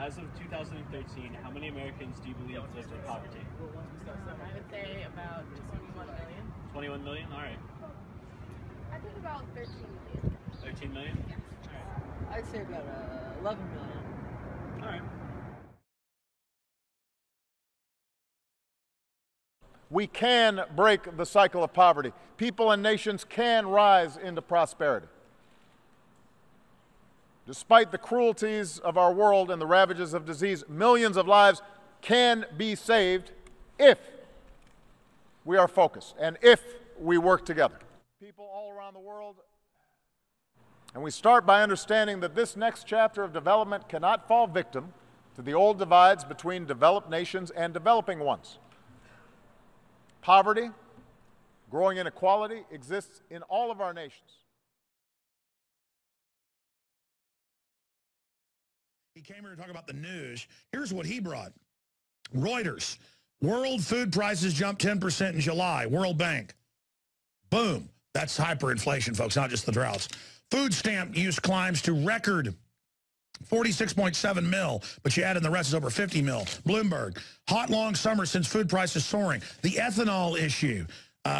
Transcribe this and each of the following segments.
as of 2013, how many Americans do you believe lived in poverty? I would say about 21 million. 21 million? All right. I think about 13 million. 13 million? Yeah. All right. I'd say about 11 million. All right. We can break the cycle of poverty. People and nations can rise into prosperity. Despite the cruelties of our world and the ravages of disease, millions of lives can be saved if we are focused and if we work together. People all around the world, and we start by understanding that this next chapter of development cannot fall victim to the old divides between developed nations and developing ones. Poverty, growing inequality exists in all of our nations. He came here to talk about the news. Here's what he brought. Reuters. World food prices jumped 10% in July. World Bank. Boom. That's hyperinflation, folks, not just the droughts. Food stamp use climbs to record 46.7 mil, but you add in the rest is over 50 mil. Bloomberg. Hot, long summer since food prices soaring. The ethanol issue.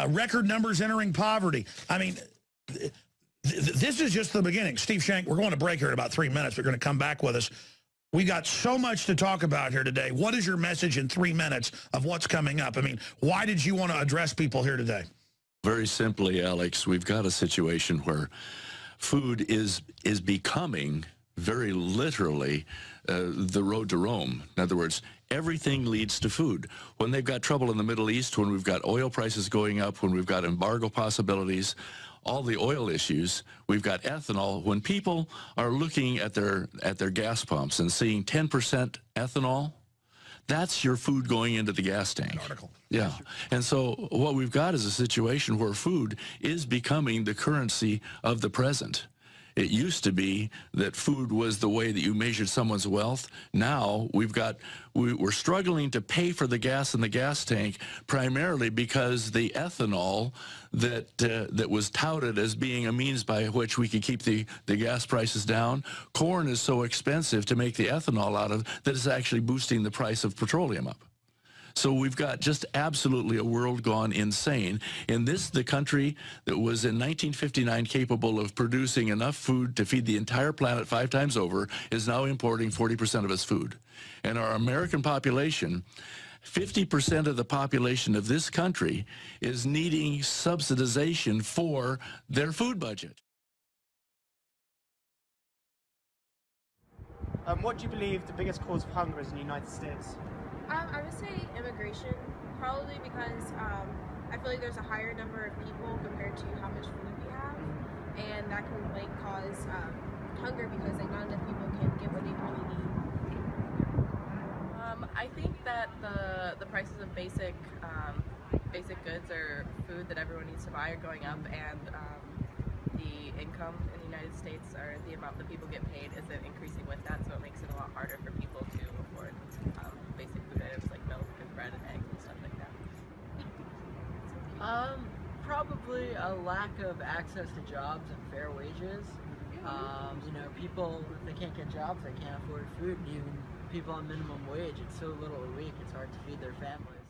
Record numbers entering poverty. I mean, this is just the beginning. Steve Shank, we're going to break here in about 3 minutes. We're going to come back with us. We got so much to talk about here today. What is your message in 3 minutes of what's coming up? I mean, why did you want to address people here today? Very simply, Alex, we've got a situation where food is becoming very literally the road to Rome. In other words, everything leads to food. When they've got trouble in the Middle East, when we've got oil prices going up, when we've got embargo possibilities, all the oil issues, we've got ethanol. When people are looking at their gas pumps and seeing 10% ethanol, that's your food going into the gas tank. Yeah. And so what we've got is a situation where food is becoming the currency of the present. It used to be that food was the way that you measured someone's wealth. Now we're struggling to pay for the gas in the gas tank primarily because the ethanol that was touted as being a means by which we could keep the gas prices down. Corn is so expensive to make the ethanol out of that it's actually boosting the price of petroleum up. So we've got just absolutely a world gone insane. And this, the country that was in 1959 capable of producing enough food to feed the entire planet 5 times over, is now importing 40% of its food. And our American population, 50% of the population of this country is needing subsidization for their food budget. What do you believe the biggest cause of hunger is in the United States? I would say immigration, probably because I feel like there's a higher number of people compared to how much food we have, and that can like cause hunger because like not enough people can get what they really need. I think that the prices of basic goods or food that everyone needs to buy are going up, and the income in the United States or the amount that people get paid isn't increasing with that, so it makes it a lot harder for people to afford basic food items like milk and bread and eggs and stuff like that. Probably a lack of access to jobs and fair wages. You know, people, if they can't get jobs, they can't afford food. And even people on minimum wage, it's so little a week, it's hard to feed their families.